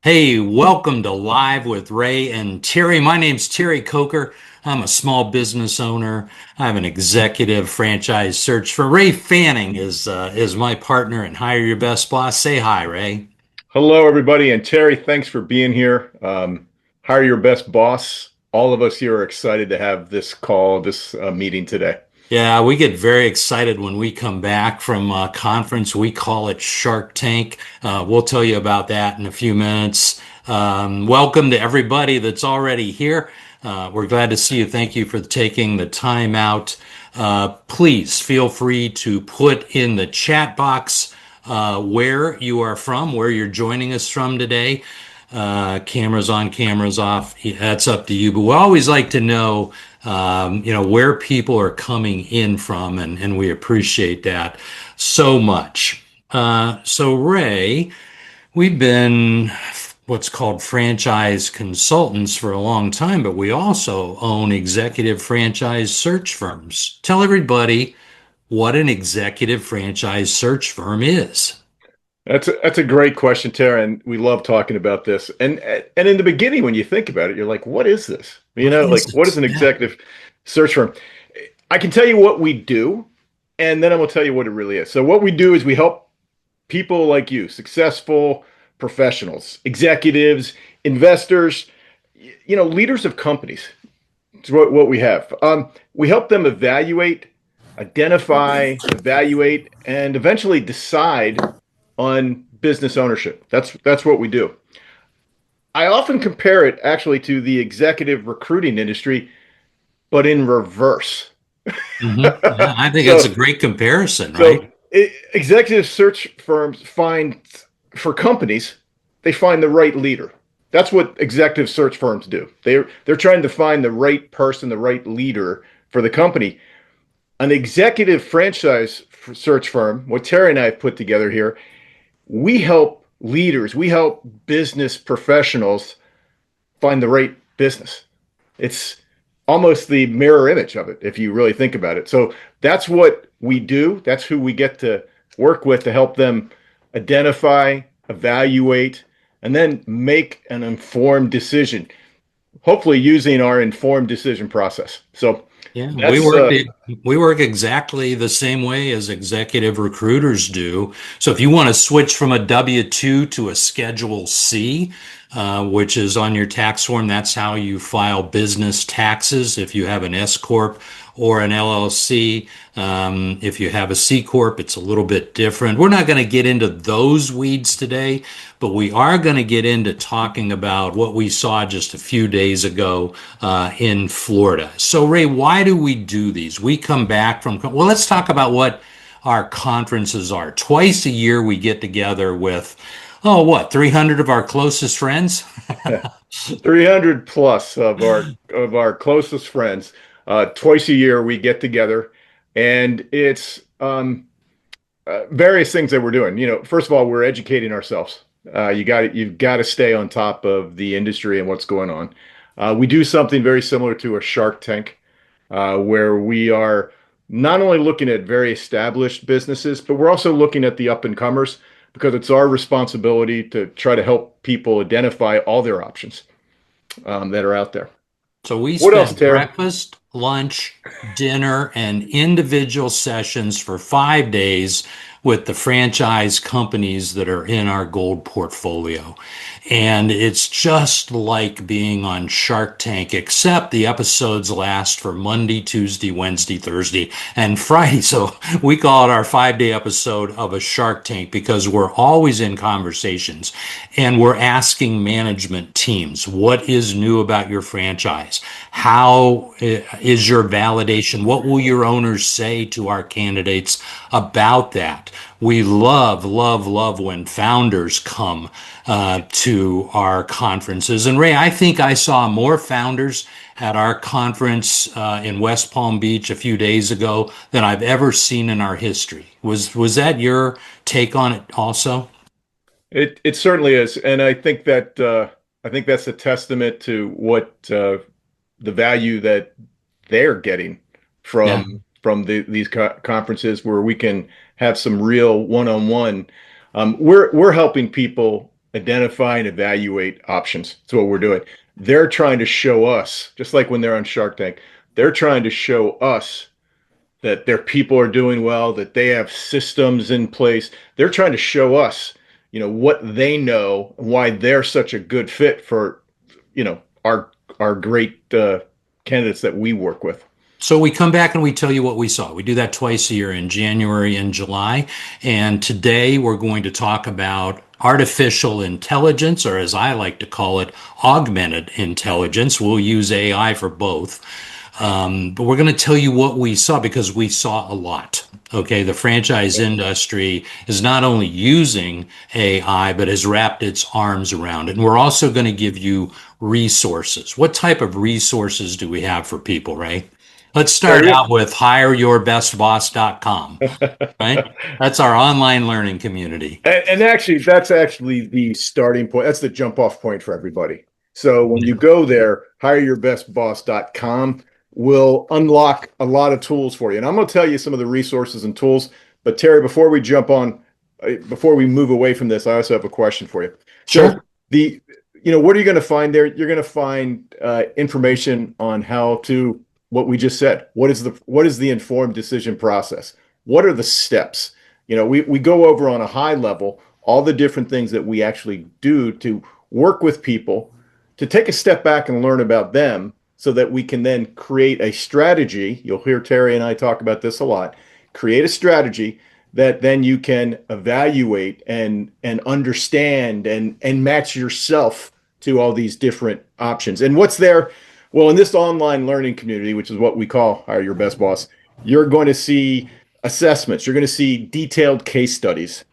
Hey, welcome to Live with Ray and Terry. My name's Terry Coker. I'm a small business owner. I have an executive franchise search for Ray Fanning is my partner and Hire Your Best Boss. Say hi, Ray. Hello, everybody. And Terry, thanks for being here. Hire your best boss. All of us here are excited to have this call, this meeting today. Yeah, we get very excited when we come back from a conference. We call it Shark Tank. We'll tell you about that in a few minutes. Welcome to everybody that's already here. We're glad to see you. Thank you for taking the time out. Please feel free to put in the chat box where you are from, where you're joining us from today. Cameras on, cameras off. That's up to you. But we always like to know, where people are coming in from, and we appreciate that so much. So Ray, we've been what's called franchise consultants for a long time, but we also own executive franchise search firms. Tell everybody what an executive franchise search firm is. That's a great question, Tara, and we love talking about this. And in the beginning, when you think about it, you're like, "What is this?" What is What is it? an Yeah. executive search firm? I can tell you what we do, and then I'm gonna tell you what it really is. So what we do is we help people like you, successful professionals, executives, investors, leaders of companies. It's what we have. We help them evaluate, and eventually decide on business ownership. That's what we do. I often compare it actually to the executive recruiting industry, but in reverse. Yeah, I think that's a so great comparison, so right? executive search firms find for companies, they find the right leader. That's what executive search firms do. They're trying to find the right person, the right leader for the company. An executive franchise search firm, what Terry and I have put together here, we help leaders, we help business professionals find the right business. It's almost the mirror image of it, if you really think about it. So that's what we do. That's who we get to work with to help them identify, evaluate, and then make an informed decision, hopefully using our informed decision process. So Yeah, that's we work exactly the same way as executive recruiters do. So if you want to switch from a W-2 to a Schedule C, which is on your tax form, that's how you file business taxes. If you have an S corp or an LLC, if you have a C corp, it's a little bit different. We're not going to get into those weeds today, but we are going to get into talking about what we saw just a few days ago in Florida. So, Ray, why do we do these? We come back from, well, let's talk about what our conferences are. Twice a year, we get together with, 300 of our closest friends? 300 plus of our closest friends. Twice a year we get together, and it's various things that we're doing. First of all, we're educating ourselves. You've got to stay on top of the industry and what's going on. We do something very similar to a Shark Tank, where we are not only looking at very established businesses, but we're also looking at the up and comers because it's our responsibility to try to help people identify all their options that are out there. So we What else, spend Tara? breakfast, lunch, dinner, and individual sessions for 5 days with the franchise companies that are in our gold portfolio. And it's just like being on Shark Tank, except the episodes last for Monday, Tuesday, Wednesday, Thursday, and Friday. So we call it our 5 day episode of a Shark Tank because we're always in conversations and we're asking management teams, what is new about your franchise? How is your validation? What will your owners say to our candidates about that? We love, love, love when founders come to our conferences. And Ray, I think I saw more founders at our conference in West Palm Beach a few days ago than I've ever seen in our history. Was that your take on it also? It certainly is, and I think that's a testament to what the value that they're getting Yeah. these conferences where we can have some real one-on-one. We're helping people identify and evaluate options. That's what we're doing. They're trying to show us, just like when they're on Shark Tank, they're trying to show us that their people are doing well, that they have systems in place. They're trying to show us, what they know, why they're such a good fit for, our great candidates that we work with. So we come back and we tell you what we saw. We do that twice a year in January and July. And today we're going to talk about artificial intelligence, or as I like to call it, augmented intelligence. We'll use AI for both. But we're going to tell you what we saw because we saw a lot. Okay, the franchise industry is not only using AI, but has wrapped its arms around it. And we're also going to give you resources. What type of resources do we have for people, Ray? Let's start out with hireyourbestboss.com, right? That's our online learning community. And actually, that's actually the starting point. That's the jump off point for everybody. So when you go there, hireyourbestboss.com will unlock a lot of tools for you. And I'm going to tell you some of the resources and tools. But Terry, before we move away from this, I also have a question for you. Sure. So what are you going to find there? You're going to find information on how to, what we just said. What is the informed decision process? What are the steps? We go over on a high level all the different things that we actually do to work with people, to take a step back and learn about them so that we can then create a strategy. You'll hear Terry and I talk about this a lot. Create a strategy that then you can evaluate and understand and match yourself to all these different options. And what's there? Well, in this online learning community, which is what we call Hire Your Best Boss, you're going to see assessments. You're going to see detailed case studies.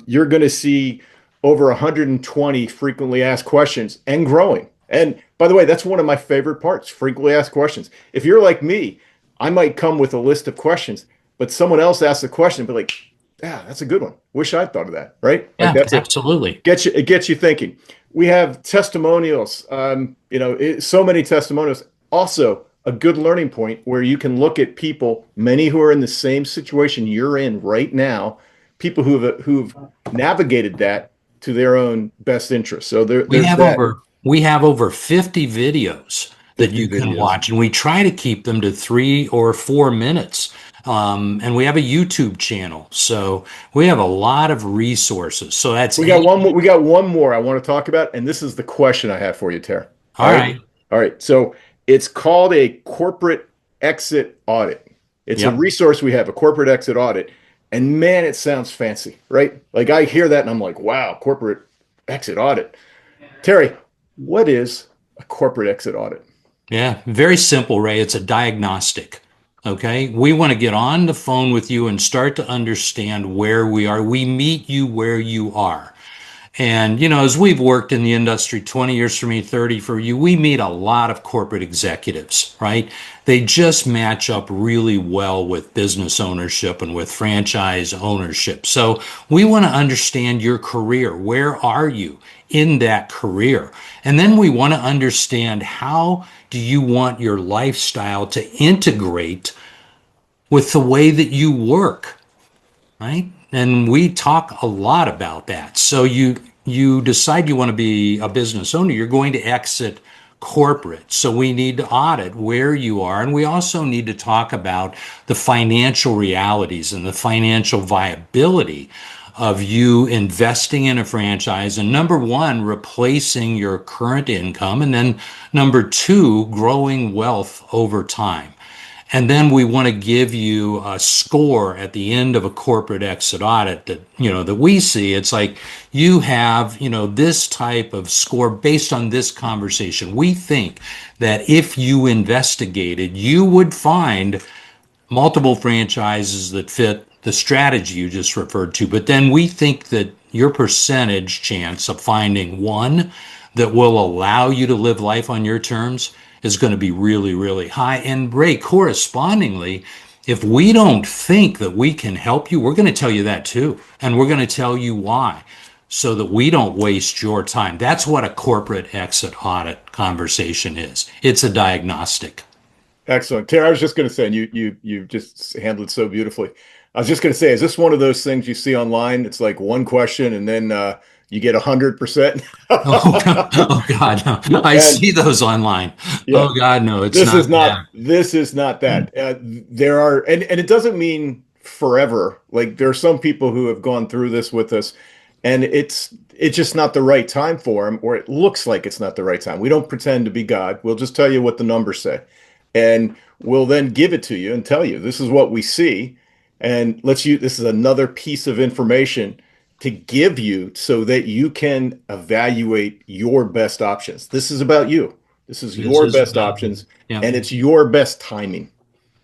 You're going to see over 120 frequently asked questions and growing. And by the way, that's one of my favorite parts, frequently asked questions. If you're like me, I might come with a list of questions, but someone else asks a question, but like, yeah, that's a good one. Wish I'd thought of that, right? Yeah, Like absolutely. It gets you thinking. We have testimonials, so many testimonials. Also, a good learning point where you can look at people, many who are in the same situation you're in right now, people who've navigated that to their own best interest. So We have over 50 videos that 50 you can videos. watch, and we try to keep them to 3 or 4 minutes. And we have a YouTube channel, so we have a lot of resources. So that's We got one more. We got one more I want to talk about, and this is the question I have for you, Tara. all right. All right. So it's called a corporate exit audit. It's a Yep. resource we have, a corporate exit audit. And man, it sounds fancy, right? Like I hear that and I'm like, wow, corporate exit audit. Terry, what is a corporate exit audit? Yeah, very simple, Ray. It's a diagnostic. Okay. We want to get on the phone with you and start to understand where we are. We meet you where you are. And, as we've worked in the industry, 20 years for me, 30 for you, we meet a lot of corporate executives, right? They just match up really well with business ownership and with franchise ownership. So we want to understand your career. Where are you in that career? And then we want to understand, how do you want your lifestyle to integrate with the way that you work? Right? And we talk a lot about that. So you decide you want to be a business owner, you're going to exit corporate. So we need to audit where you are. And we also need to talk about the financial realities and the financial viability of you investing in a franchise. And number one, replacing your current income. And then number two, growing wealth over time. And then we want to give you a score at the end of a corporate exit audit that we see. It's like you have, this type of score based on this conversation. We think that if you investigated, you would find multiple franchises that fit the strategy you just referred to. But then we think that your percentage chance of finding one that will allow you to live life on your terms is going to be really, really high. And Ray, correspondingly, if we don't think that we can help you, we're going to tell you that too. And we're going to tell you why, so that we don't waste your time. That's what a corporate exit audit conversation is. It's a diagnostic. Excellent. Tara, I was just going to say, and you just handled it so beautifully. I was just going to say, is this one of those things you see online? It's like one question, and then you get 100%. Oh, God, oh God, no. I And see those online. yeah, Oh God, no, it's this not is not that. this is not that. There are, and it doesn't mean forever. Like there are some people who have gone through this with us, and it's just not the right time for them, or it looks like it's not the right time. We don't pretend to be God. We'll just tell you what the numbers say, and we'll then give it to you and tell you this is what we see, and let's use this is another piece of information to give you so that you can evaluate your best options. This is about you. This is This your is best about me. options, Yeah. and it's your best timing.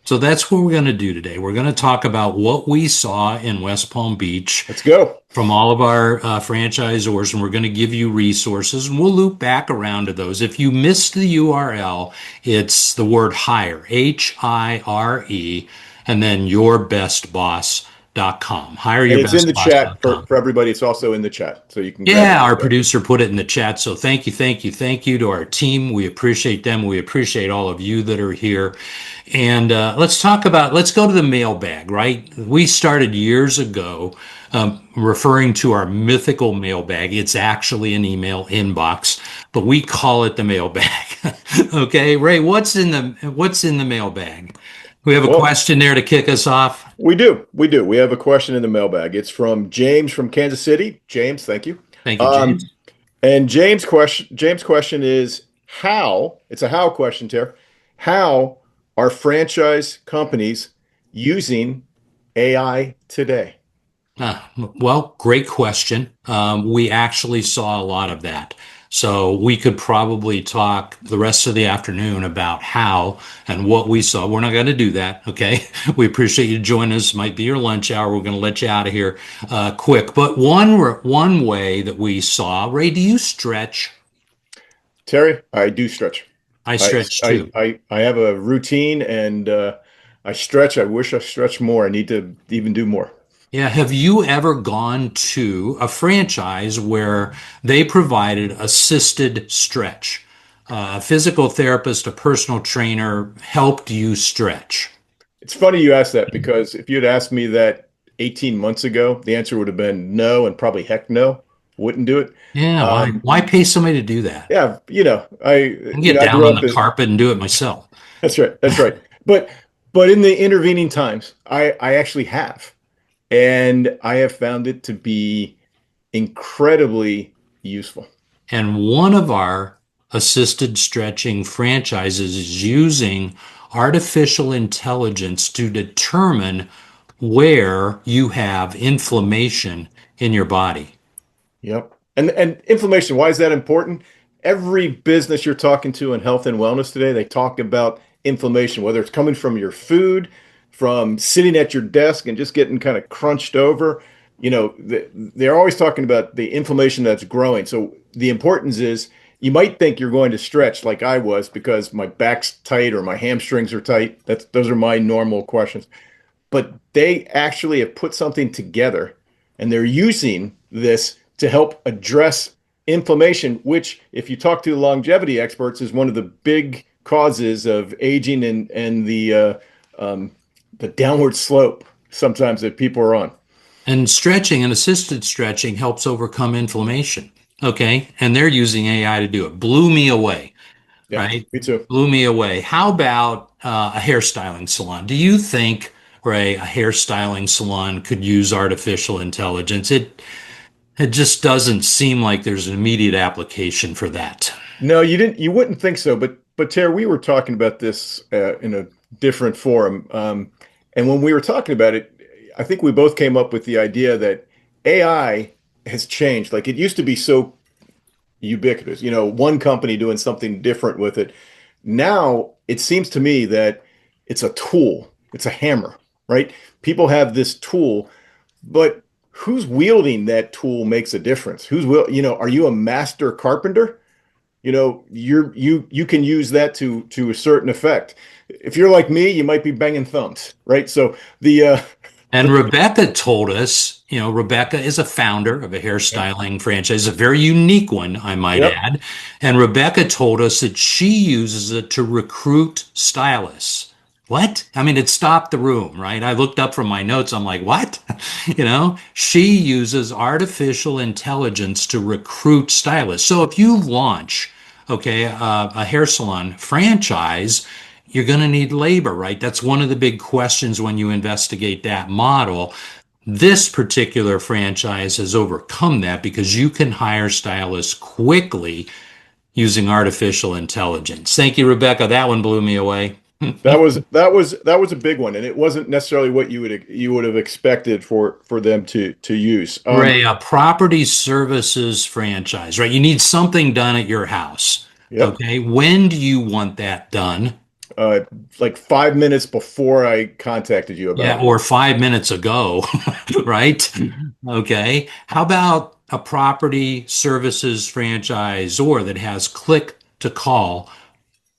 So that's what we're going to do today. We're going to talk about what we saw in West Palm Beach Let's go. from all of our franchisors, and we're going to give you resources, and we'll loop back around to those. If you missed the URL, it's the word hire, HIRE, and then yourbestboss.com. And it's in the chat Hireyourbestboss.com. for everybody. It's also in the chat, so you can grab it Yeah, in our the chat. producer put it in the chat. So thank you, thank you, thank you to our team. We appreciate them. We appreciate all of you that are here. And let's go to the mailbag, right? We started years ago referring to our mythical mailbag. It's actually an email inbox, but we call it the mailbag. Okay, Ray, what's in the mailbag? We have a Well, question there to kick us off. we do. We do. We have a question in the mailbag. It's from James from Kansas City. James, thank you. Thank you, Um, James. and James' question is how, it's a how question, Tara. How are franchise companies using AI today? Well, great question. We actually saw a lot of that. So we could probably talk the rest of the afternoon about how and what we saw. We're not going to do that. Okay. We appreciate you joining us. Might be your lunch hour. We're going to let you out of here quick. But one way that we saw, Ray, do you stretch? Terry, I do stretch. I I stretch I too. I have a routine and I stretch. I wish I stretched more. I need to even do more. Yeah. Have you ever gone to a franchise where they provided assisted stretch? A physical therapist, a personal trainer helped you stretch. It's funny you asked that because if you'd asked me that 18 months ago, the answer would have been no and probably heck no, wouldn't do it. Yeah. Why, Um, why pay somebody to do that? yeah, I can get I down grew on up. the carpet and do it myself. That's right. That's right. But in the intervening times, I actually have, and I have found it to be incredibly useful. And one of our assisted stretching franchises is using artificial intelligence to determine where you have inflammation in your body. Yep. And inflammation, why is that important? Every business you're talking to in health and wellness today, they talk about inflammation, whether it's coming from your food, from sitting at your desk and just getting kind of crunched over. They're always talking about the inflammation that's growing. So the importance is you might think you're going to stretch like I was because my back's tight or my hamstrings are tight. Those are my normal questions, but they actually have put something together and they're using this to help address inflammation, which, if you talk to longevity experts, is one of the big causes of aging and the downward slope sometimes that people are on. And stretching and assisted stretching helps overcome inflammation. Okay. And they're using AI to do it. Blew me away, Yeah, right? me too. Blew me away. How about a hairstyling salon? Do you think, Ray, a hairstyling salon could use artificial intelligence? It just doesn't seem like there's an immediate application for that. No, you wouldn't think so, but Tara, we were talking about this in a different forum, and when we were talking about it, I think we both came up with the idea that AI has changed. Like it used to be so ubiquitous, one company doing something different with it. Now it seems to me that it's a tool, it's a hammer, right? People have this tool, but who's wielding that tool makes a difference. Are you a master carpenter? You can use that to a certain effect. If you're like me, you might be banging thumbs, right? So And Rebecca told us, Rebecca is a founder of a hairstyling franchise, a very unique one, I might yep, add. And Rebecca told us that she uses it to recruit stylists. What? I mean, it stopped the room, right? I looked up from my notes. I'm like, what? She uses artificial intelligence to recruit stylists. So if you launch, okay, a hair salon franchise, you're going to need labor, right? That's one of the big questions when you investigate that model. This particular franchise has overcome that because you can hire stylists quickly using artificial intelligence. Thank you, Rebecca. That one blew me away. That was a big one, and it wasn't necessarily what you would have expected for them to use. Ray, a property services franchise, right? You need something done at your house. Yep. Okay. When do you want that done? Uh, like 5 minutes before I contacted you about Yeah, it. or 5 minutes ago, right? Okay. How about a property services franchisor that has click to call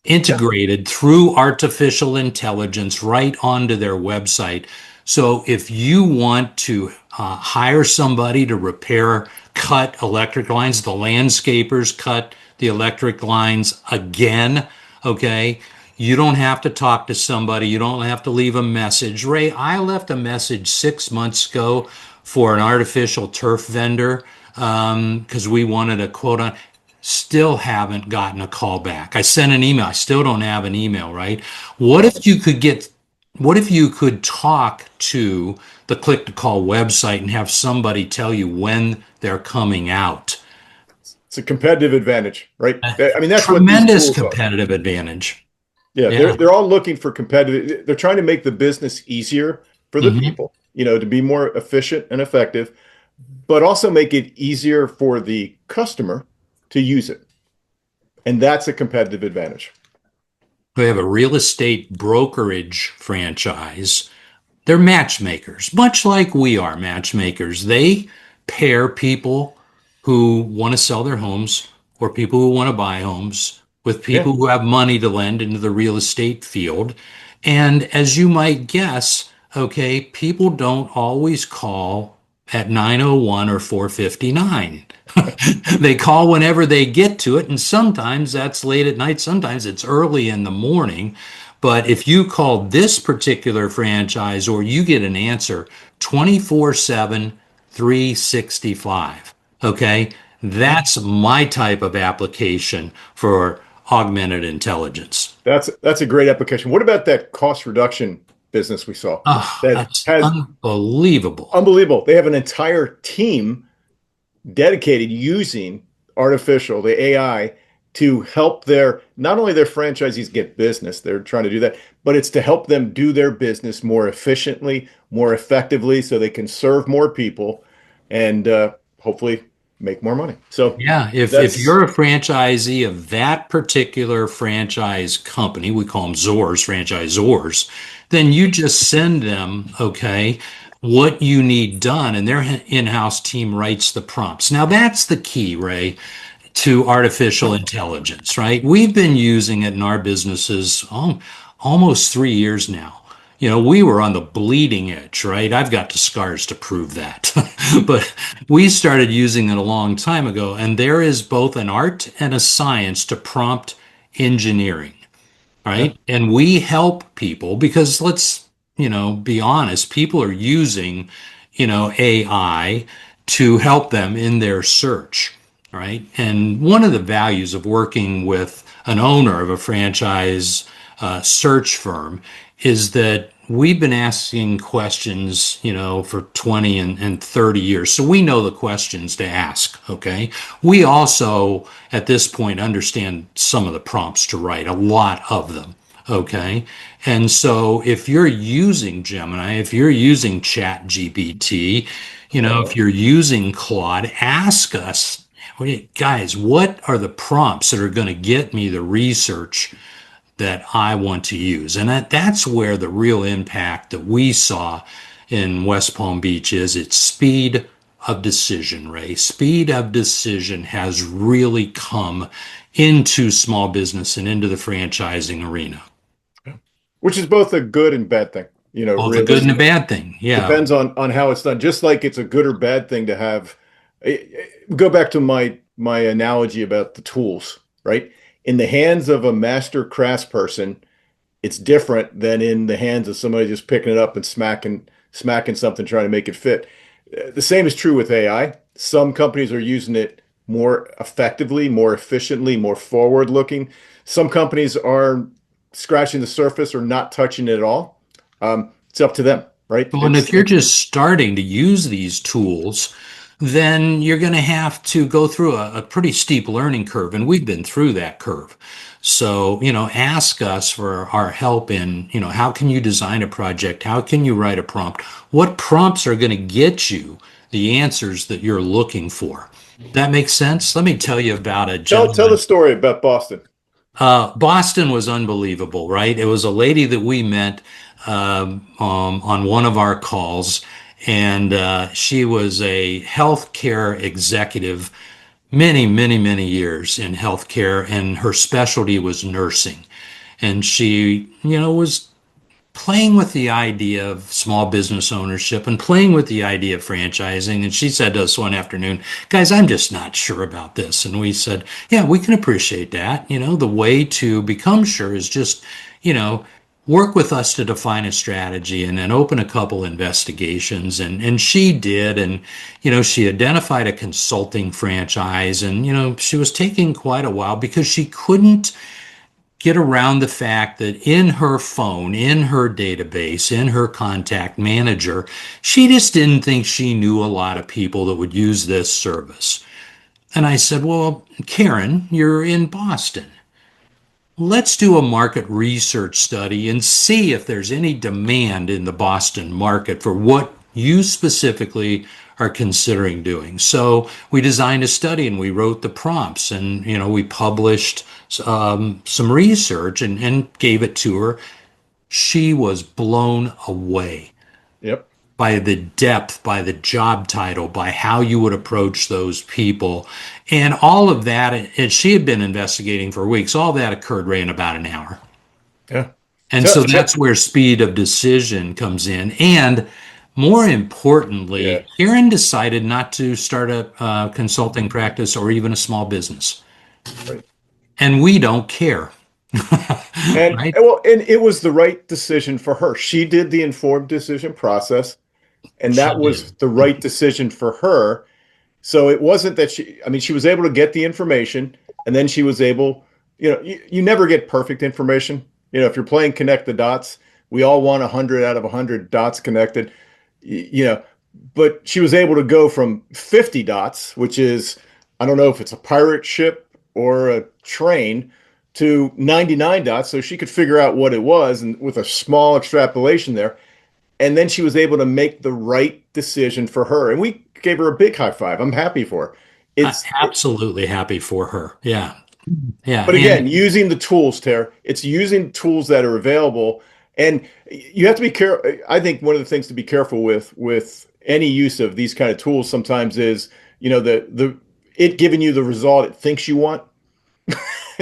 Yeah. integrated through artificial intelligence right onto their website. So if you want to hire somebody to repair cut electric lines, the landscapers cut the electric lines again, okay? You don't have to talk to somebody. You don't have to leave a message. Ray, I left a message 6 months ago for an artificial turf vendor because we wanted a quote on. Still haven't gotten a call back. I sent an email. I still don't have an email, right? What Wow. if you could get, what if you could talk to the click to call website and have somebody tell you when they're coming out? It's a competitive advantage, right? A I mean, that's what these tremendous tools are. competitive advantage. Yeah, they're Yeah. they're all looking for competitive. They're trying to make the business easier for the Hmm. people, to be more efficient and effective, but also make it easier for the customer to use it. And that's a competitive advantage. We have a real estate brokerage franchise. They're matchmakers, much like we are matchmakers. They pair people who want to sell their homes or people who want to buy homes with Yeah. people who have money to lend into the real estate field. And as you might guess, okay, people don't always call at 9:01 or 4:59. They call whenever they get to it, and sometimes that's late at night, sometimes it's early in the morning. But if you call this particular franchise or you get an answer 24/7, 365, okay? Yeah. That's my type of application for augmented intelligence. That's a great application. What about that cost reduction business we saw Oh, that that's has unbelievable. unbelievable? They have an entire team dedicated using the AI to help their not only their franchisees get business, they're trying to do that, but it's to help them do their business more efficiently, more effectively, so they can serve more people and hopefully make more money. So Yeah, if that's you're a franchisee of that particular franchise company, we call them ZORs, franchisors, then you just send them, okay, what you need done, and their in-house team writes the prompts. Now that's the key, Ray, to artificial intelligence, right? We've been using it in our businesses almost 3 years now. We were on the bleeding edge, right? I've got the scars to prove that. But we started using it a long time ago, and there is both an art and a science to prompt engineering, yeah. right? And we help people because let's be honest, people are using AI to help them in their search, right? And one of the values of working with an owner of a franchise search firm is that we've been asking questions for 20 and 30 years. So we know the questions to ask, okay? We also, at this point, understand some of the prompts to write, a lot of them, okay? And so if you're using Gemini, if you're using Chat GPT, if Oh, you're using Claude, ask us, "Hey, guys, what are the prompts that are going to get me the research that I want to use?" And that's where the real impact that we saw in West Palm Beach is its speed of decision, Ray. Speed of decision has really come into small business and into the franchising arena. which is both a good and bad thing. Both a good Really and a bad thing. Yeah. depends on how it's done. Just like it's a good or bad thing to have. Go back to my analogy about the tools, right? In the hands of a master craftsperson, it's different than in the hands of somebody just picking it up and smacking something, trying to make it fit. The same is true with AI. Some companies are using it more effectively, more efficiently, more forward looking. Some companies are scratching the surface or not touching it at all. It's up to them, right? Well, and if you're just starting to use these tools, then you're going to have to go through a pretty steep learning curve. And we've been through that curve. So, ask us for our help in, how can you design a project? How can you write a prompt? What prompts are going to get you the answers that you're looking for? That makes sense? Let me tell you about a Tell the gentleman. story about Boston. Boston was unbelievable, right? It was a lady that we met on one of our calls, and she was a healthcare executive, many, many, many years in healthcare, and her specialty was nursing. And she, was playing with the idea of small business ownership and playing with the idea of franchising. And she said to us one afternoon, guys, I'm just not sure about this. And we said, yeah, we can appreciate that. The way to become sure is just, you know, work with us to define a strategy and then open a couple investigations. And she did. And, she identified a consulting franchise and, she was taking quite a while because she couldn't get around the fact that in her phone, in her database, in her contact manager, she just didn't think she knew a lot of people that would use this service. And I said, well, Karen, you're in Boston. Let's do a market research study and see if there's any demand in the Boston market for what you specifically are considering doing. So we designed a study and we wrote the prompts and, we published some research and gave it to her. She was blown away Yep. by the depth, by the job title, by how you would approach those people. And all of that, and she had been investigating for weeks, all that occurred right in about an hour. Yeah. And Tell, so tell, that's where speed of decision comes in. And more yeah. importantly, Karen decided not to start a consulting practice or even a small business. Right. And we don't care, right? And it was the right decision for her. She did the informed decision process, and She that was did. the right decision for her. So it wasn't that she was able to get the information, and then she was able, you never get perfect information. If you're playing connect the dots, we all want 100 out of 100 dots connected, you know, but she was able to go from 50 dots, which is, I don't know if it's a pirate ship or a train, to 99 dots. So she could figure out what it was, and with a small extrapolation there. And then she was able to make the right decision for her. And we gave her a big high five. I'm happy for her. Absolutely happy for her. Yeah. Yeah. But And again, using the tools, Tara, it's using tools that are available. And you have to be careful. I think one of the things to be careful with any use of these kind of tools sometimes is, the it giving you the result it thinks you want.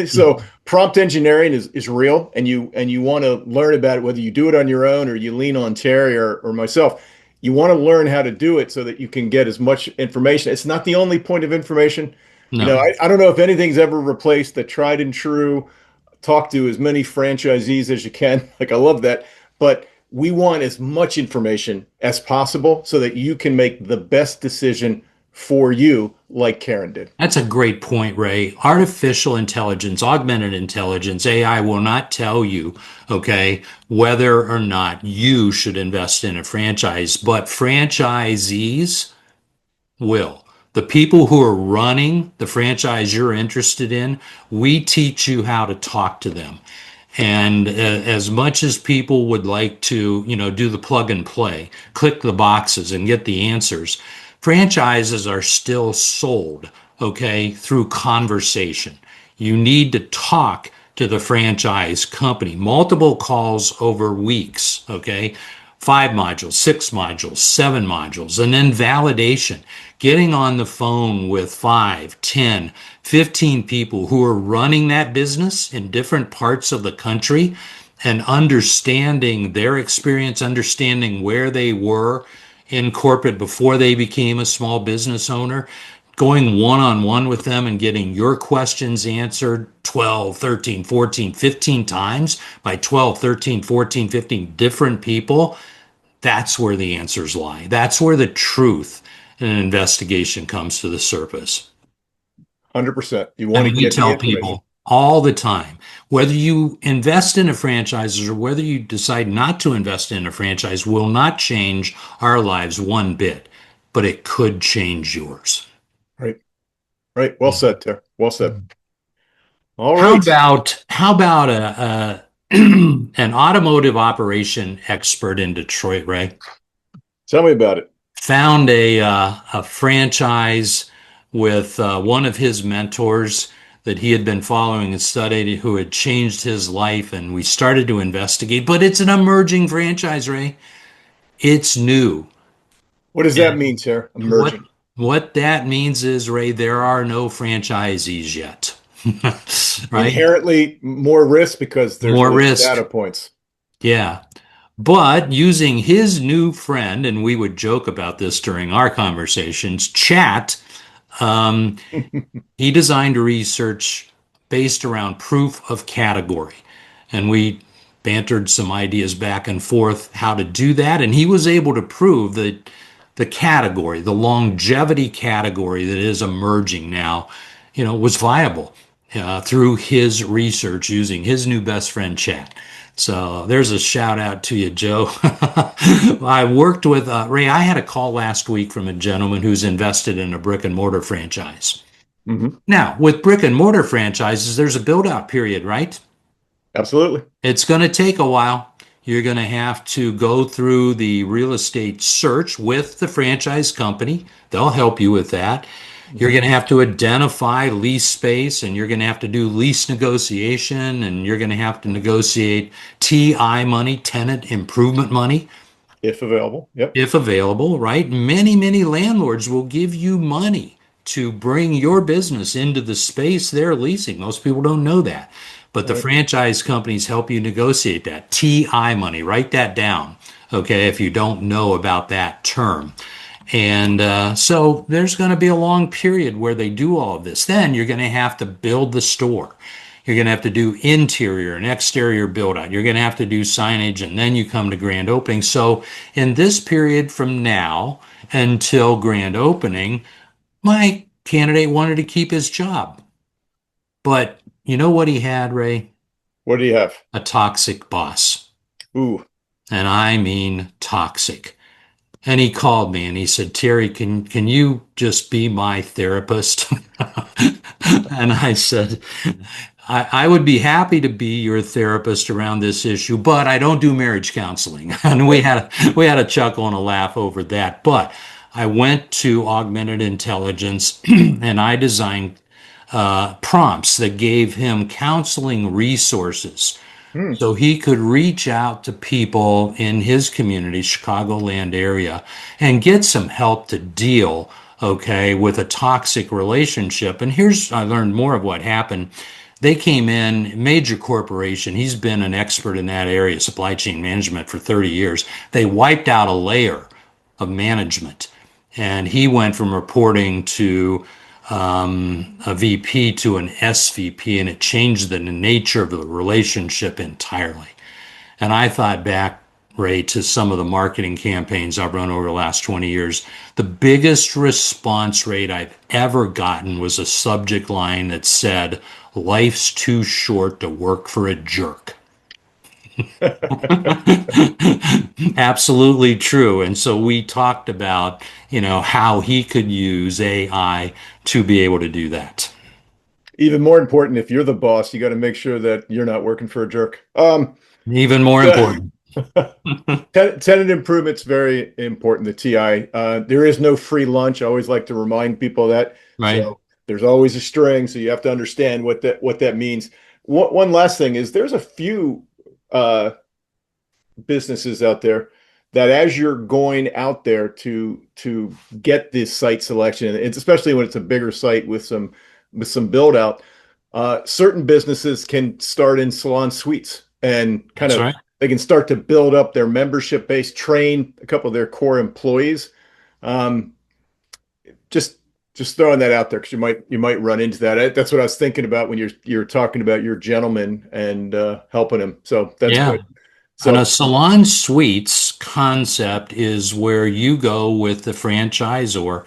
So prompt engineering is real, and you want to learn about it, whether you do it on your own or you lean on Terry or myself. You want to learn how to do it so that you can get as much information. It's not the only point of information. no, I don't know if anything's ever replaced the tried and true, talk to as many franchisees as you can. Like, I love that. But we want as much information as possible so that you can make the best decision for you, like Karen did. that's a great point, Ray. Artificial intelligence, augmented intelligence, AI will not tell you, okay, whether or not you should invest in a franchise, but franchisees will. The people who are running the franchise you're interested in, we teach you how to talk to them. And as much as people would like to, do the plug and play, click the boxes and get the answers, franchises are still sold, okay, through conversation. You need to talk to the franchise company, multiple calls over weeks, okay? 5 modules, 6 modules, 7 modules, and then validation. Getting on the phone with 5, 10, 15 people who are running that business in different parts of the country and understanding their experience, understanding where they were in corporate before they became a small business owner, going one on one with them and getting your questions answered, 12, 13, 14, 15 times by 12, 13, 14, 15 different people, that's where the answers lie. That's where the truth in an investigation comes to the surface. 100%. You want to And we get the tell information. people all the time, whether you invest in a franchise or whether you decide not to invest in a franchise will not change our lives one bit, but it could change yours. Right. Right. Well said, Ter. Well said. All How right. about a an automotive operation expert in Detroit, Ray? Tell me about it. Found a franchise with one of his mentors that he had been following and studied, who had changed his life, and we started to investigate. But it's an emerging franchise, Ray. It's new. What does that And mean, Ter? what Emerging. what that means is, Ray, there are no franchisees yet. Right? Inherently more risk because there's More less data risk. points. Yeah. But using his new friend, and we would joke about this during our conversations, chat, um, he designed research based around proof of category. And we bantered some ideas back and forth how to do that. And he was able to prove that the category, the longevity category that is emerging now, was viable through his research using his new best friend chat. So there's a shout out to you, Joe. I worked with Ray. I had a call last week from a gentleman who's invested in a brick and mortar franchise. Hmm. Now, with brick and mortar franchises, there's a build out period, right? Absolutely. It's going to take a while. You're going to have to go through the real estate search with the franchise company. They'll help you with that. You're Hmm. going to have to identify lease space, and you're going to have to do lease negotiation, and you're going to have to negotiate TI money, tenant improvement money, If available. Yep. if available, right? Many, many landlords will give you money to bring your business into the space they're leasing. Most people don't know that. But the Right. franchise companies help you negotiate that. TI money, write that down, okay, if you don't know about that term. And so there's going to be a long period where they do all of this. Then you're going to have to build the store. You're going to have to do interior and exterior build out. You're going to have to do signage, and then you come to grand opening. So, in this period from now until grand opening, my candidate wanted to keep his job. But you know what he had, Ray? What do you have? A toxic boss. Ooh. And I mean toxic. And he called me and he said, Terry, can you just be my therapist? And I said, I would be happy to be your therapist around this issue, but I don't do marriage counseling. And we had a chuckle and a laugh over that. But I went to augmented intelligence and I designed prompts that gave him counseling resources Hmm. so he could reach out to people in his community, Chicagoland area, and get some help to deal, okay, with a toxic relationship. And here's, I learned more of what happened. They came in, major corporation. He's been an expert in that area, supply chain management, for 30 years. They wiped out a layer of management. And he went from reporting to a VP to an SVP, and it changed the nature of the relationship entirely. And I thought back, Ray, to some of the marketing campaigns I've run over the last 20 years. The biggest response rate I've ever gotten was a subject line that said, "Life's too short to work for a jerk." Absolutely true. And so we talked about, how he could use AI to be able to do that. Even more important, if you're the boss, you got to make sure that you're not working for a jerk. Even more The important, tenant improvement's very important. The TI. There is no free lunch. I always like to remind people of that. right? So there's always a string. So you have to understand what that means. One last thing is there's a few uh, businesses out there that as you're going out there to get this site selection, it's especially when it's a bigger site with some build out, certain businesses can start in Salon Suites and kind That's of right. they can start to build up their membership base, train a couple of their core employees. Um, just Just throwing that out there because you might run into that. That's what I was thinking about when you're talking about your gentleman and helping him. So that's Yeah. good. And a So salon suites concept is where you go with the franchisor.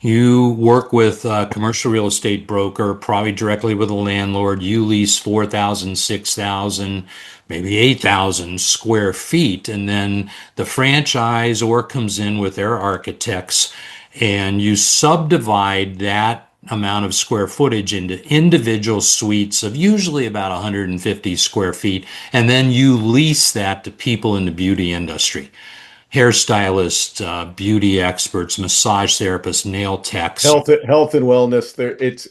You work with a commercial real estate broker, probably directly with a landlord. You lease 4,000, 6,000, maybe 8,000 square feet. And then the franchisor comes in with their architects and you subdivide that amount of square footage into individual suites of usually about 150 square feet. And then you lease that to people in the beauty industry, hairstylists, beauty experts, massage therapists, nail techs. health and wellness,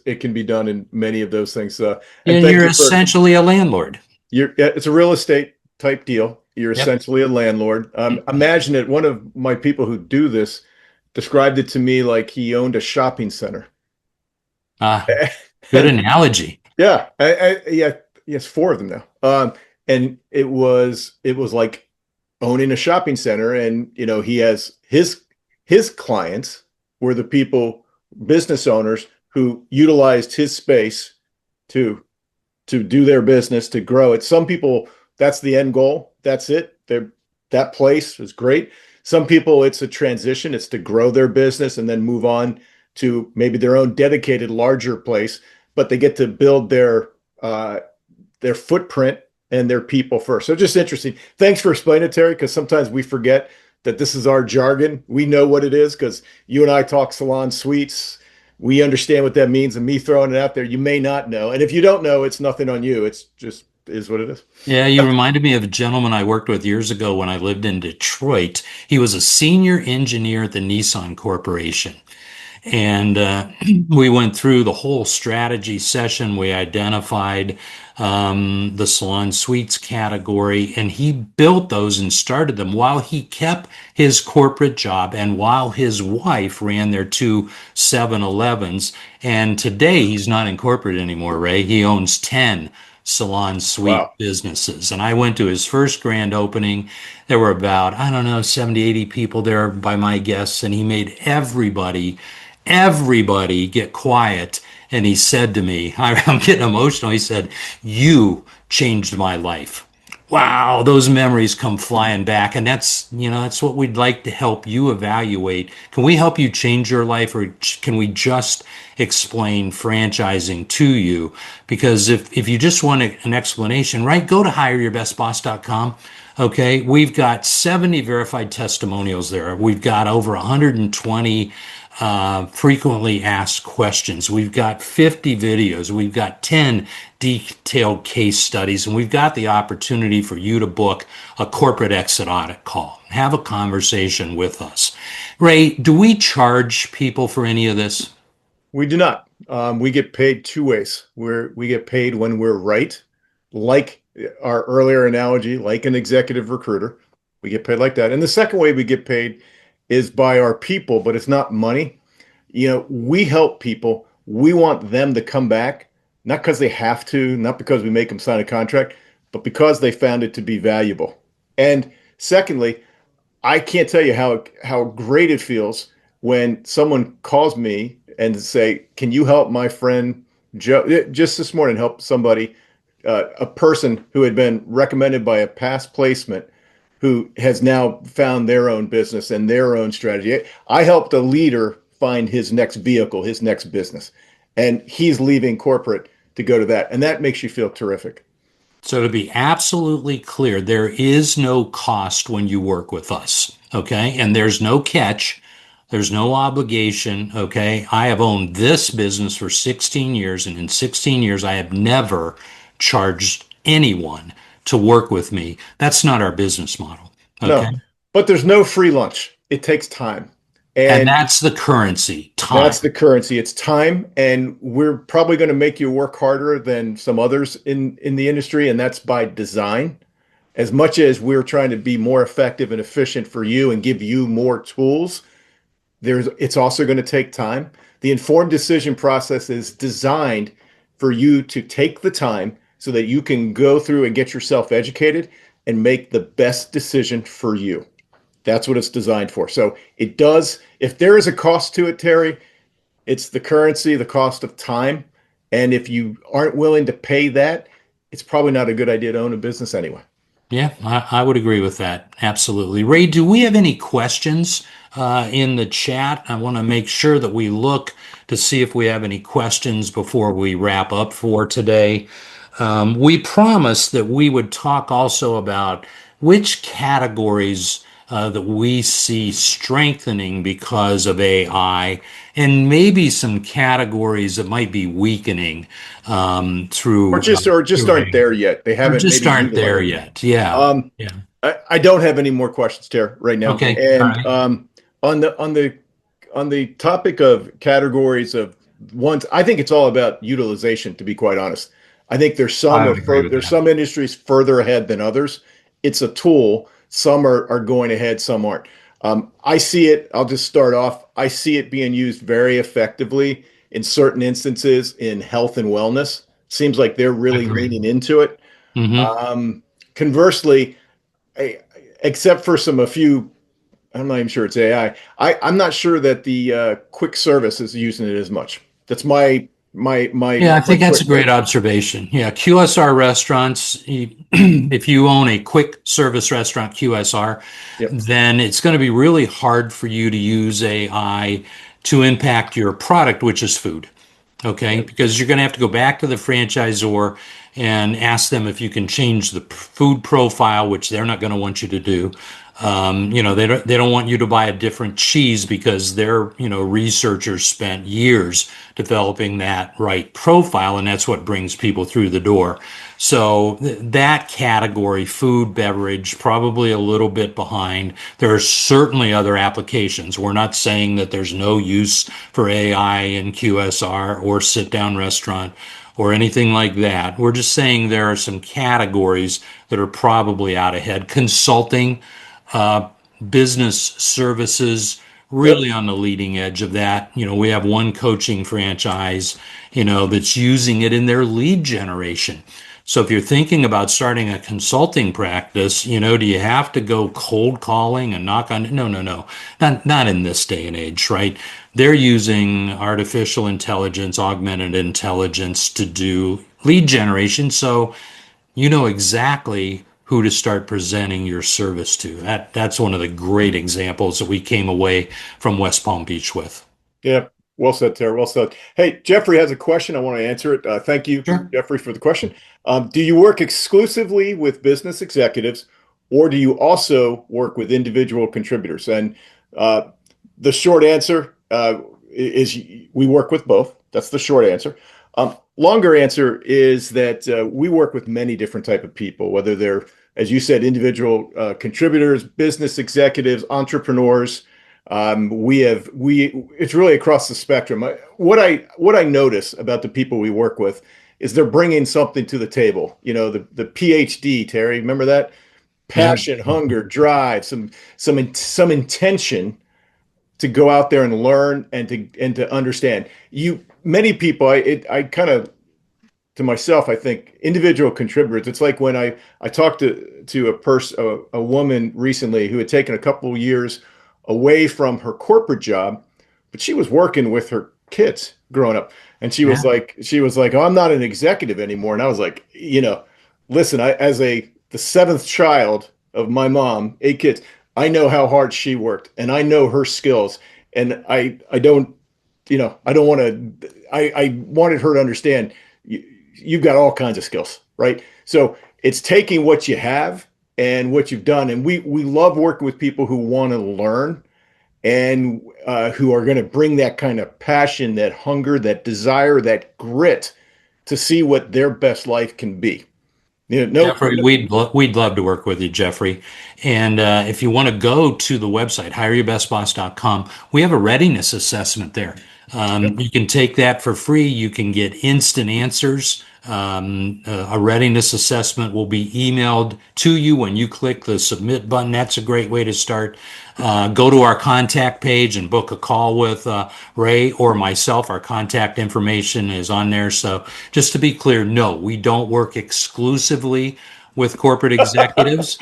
it can be done in many of those things. And And thank you're you for essentially a landlord. it's a real estate type deal. You're Yep. essentially a landlord. Imagine it. One of my people who do this described it to me like he owned a shopping center. Ah, good And analogy. yeah, yeah, yes, four of them now. And it was like owning a shopping center, and he has his clients were the people, business owners who utilized his space to do their business, to grow it. Some people, that's the end goal. That's it. That place is great. Some people, it's a transition. It's to grow their business and then move on to maybe their own dedicated larger place, but they get to build their footprint and their people first. So just interesting. Thanks for explaining it, Terry, because sometimes we forget that this is our jargon. We know what it is because you and I talk salon suites. We understand what that means, and me throwing it out there, you may not know. And if you don't know, it's nothing on you. It's just is what it is. Yeah, you reminded me of a gentleman I worked with years ago when I lived in Detroit. He was a senior engineer at the Nissan Corporation. And we went through the whole strategy session. We identified the salon suites category, and he built those and started them while he kept his corporate job and while his wife ran their two 7-Elevens. And today he's not in corporate anymore, Ray. He owns 10 salon suite Wow. businesses. And I went to his first grand opening. There were about, I don't know, 70, 80 people there by my guess, and he made everybody get quiet. And he said to me, I'm getting emotional. He said, "You changed my life." Wow, those memories come flying back. And that's what we'd like to help you evaluate. Can we help you change your life, or can we just explain franchising to you? Because if you just want an explanation, right, go to hireyourbestboss.com. Okay, we've got 70 verified testimonials there. We've got over 120 frequently asked questions. We've got 50 videos. We've got 10 detailed case studies, and we've got the opportunity for you to book a corporate exit audit call. Have a conversation with us. Ray, do we charge people for any of this? We do not. We get paid two ways. We get paid when we're right, like our earlier analogy, like an executive recruiter. We get paid like that. And the second way we get paid is by our people, but it's not money. We help people. We want them to come back, not because they have to, not because we make them sign a contract, but because they found it to be valuable. And secondly, I can't tell you how great it feels when someone calls me and say, "Can you help my friend Joe?" Just this morning, help somebody, a person who had been recommended by a past placement, who has now found their own business and their own strategy. I helped a leader find his next vehicle, his next business, and he's leaving corporate to go to that, and that makes you feel terrific. So, to be absolutely clear, there is no cost when you work with us. Okay. And there's no catch. There's no obligation. Okay. I have owned this business for 16 years, and in 16 years, I have never charged anyone to work with me. That's not our business model. Okay. No, but there's no free lunch. It takes time. And And that's the currency, that's time. the currency. It's time, and we're probably going to make you work harder than some others in the industry, and that's by design. As much as we're trying to be more effective and efficient for you and give you more tools, it's also going to take time. The informed decision process is designed for you to take the time so that you can go through and get yourself educated and make the best decision for you. That's what it's designed for. So it does, if there is a cost to it, Terry, It's the currency, the cost of time. And if you aren't willing to pay that, it's probably not a good idea to own a business anyway. Yeah, I would agree with that. Absolutely. Ray, do we have any questions in the chat? I want to make sure that we look to see if we have any questions before we wrap up for today. We promised that we would talk also about which categories that we see strengthening because of AI, and maybe some categories that might be weakening Or through just through aren't AI, there yet. They or haven't just maybe aren't utilized. there yet. Yeah, Um, yeah. I don't have any more questions, Tara, right now. Okay, all And right. on the topic of categories of ones, I think it's all about utilization, to be quite honest. I think I would agree with there's that. some industries further ahead than others. It's a tool. Some are going ahead, some aren't. I see it, I'll just start off. I see it being used very effectively in certain instances in health and wellness. Seems like they're really Agreed. leaning into it. Hmm. Um, Conversely, I, except for a few, I'm not even sure it's AI. I'm not sure that the quick service is using it as much. That's Yeah, I my think that's a quick great take. observation. Yeah, QSR restaurants, if you own a quick service restaurant, QSR, Yep. then it's going to be really hard for you to use AI to impact your product, which is food. Okay, Yep. because you're going to have to go back to the franchisor and ask them if you can change the food profile, which they're not going to want you to do. They don't want you to buy a different cheese because their researchers spent years developing that right profile, and that's what brings people through the door. So that category, food, beverage, probably a little bit behind. There are certainly other applications. We're not saying that there's no use for AI in QSR or sit down restaurant or anything like that. We're just saying there are some categories that are probably out ahead. Consulting, uh, business services, Yep. really on the leading edge of that. We have one coaching franchise, that's using it in their lead generation. So if you're thinking about starting a consulting practice, do you have to go cold calling and knock on? No, no, no, not in this day and age, right? They're using artificial intelligence, augmented intelligence to do lead generation. So you know exactly who to start presenting your service to. That's one of the great examples that we came away from West Palm Beach with. Yeah. Well said, Tara. Well said. Hey, Jeffrey has a question. I want to answer it. Thank you, Sure. Jeffrey, for the question. Do you work exclusively with business executives, or do you also work with individual contributors? And uh, the short answer is we work with both. That's the short answer. Longer answer is that we work with many different type of people, whether they're, as you said, individual contributors, business executives, entrepreneurs. It's really across the spectrum. What I notice about the people we work with is they're bringing something to the table. The PhD, Terry, remember that? Yeah. Passion, hunger, drive, some intention to go out there and learn and to understand. Many people, I kind of, to myself, I think individual contributors. It's like when I talked to a woman recently who had taken a couple of years away from her corporate job, but she was working with her kids growing up, and Yeah. she was like, "Oh, I'm not an executive anymore." And I was like, listen, I as a the seventh child of my mom, 8 kids, I know how hard she worked, and I know her skills, and I don't, I don't want to. I wanted her to understand you've got all kinds of skills, right? So it's taking what you have and what you've done, and we love working with people who want to learn and who are going to bring that kind of passion, that hunger, that desire, that grit to see what their best life can be. Jeffrey, we'd love to work with you, Jeffrey. And if you want to go to the website, hireyourbestboss.com, we have a readiness assessment there. You can take that for free. You can get instant answers. A readiness assessment will be emailed to you when you click the submit button. That's a great way to start. Go to our contact page and book a call with Ray or myself. Our contact information is on there. So just to be clear, no, we don't work exclusively with corporate executives.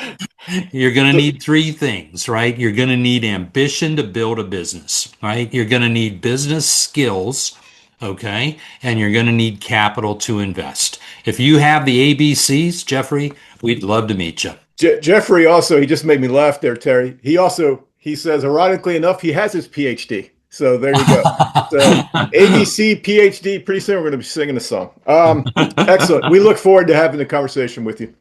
You're going to need three things, right? You're going to need ambition to build a business, right? You're going to need business skills, okay? And you're going to need capital to invest. If you have the ABCs, Jeffrey, we'd love to meet you. Jeffrey also, he just made me laugh there, Terry. He says, ironically enough, he has his PhD. So there you go. So ABC, PhD, pretty soon we're going to be singing a song. Excellent. We look forward to having the conversation with you.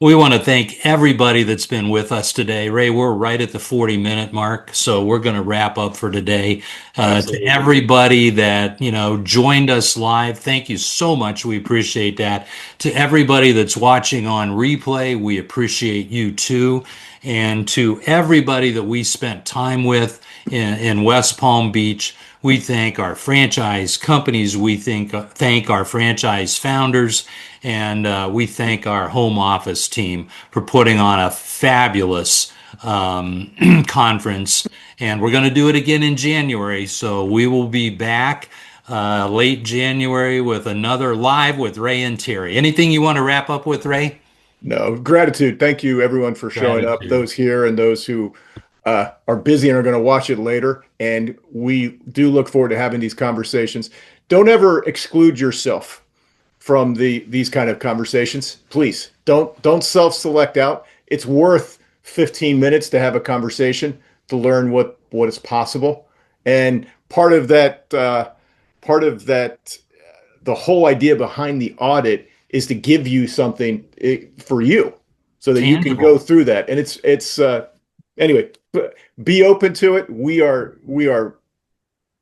We want to thank everybody that's been with us today. Ray, we're right at the 40-minute mark, so we're going to wrap up for today. To everybody that, joined us live, thank you so much. We appreciate that. To everybody that's watching on replay, we appreciate you too. And to everybody that we spent time with in West Palm Beach, we thank our franchise companies. We thank our franchise founders. And we thank our home office team for putting on a fabulous conference. And we're going to do it again in January. So we will be back late January with another live with Ray and Terry. Anything you want to wrap up with, Ray? No, gratitude. Thank you, everyone, for showing up, those here and those who are busy and are going to watch it later. And we do look forward to having these conversations. Don't ever exclude yourself from these kind of conversations. Please don't self-select out. It's worth 15 minutes to have a conversation to learn what is possible. And part of that, the whole idea behind the audit is to give you something for you so that you can go through that. And it's anyway, be open to it. We are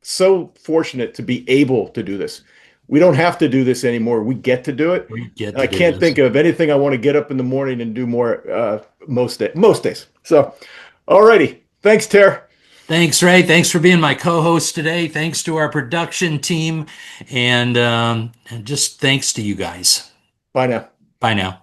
so fortunate to be able to do this. We don't have to do this anymore. We get to do it. I can't think of anything I want to get up in the morning and do more most days. So, alrighty. Thanks, Ter. Thanks, Ray. Thanks for being my co-host today. Thanks to our production team, and just thanks to you guys. Bye now. Bye now.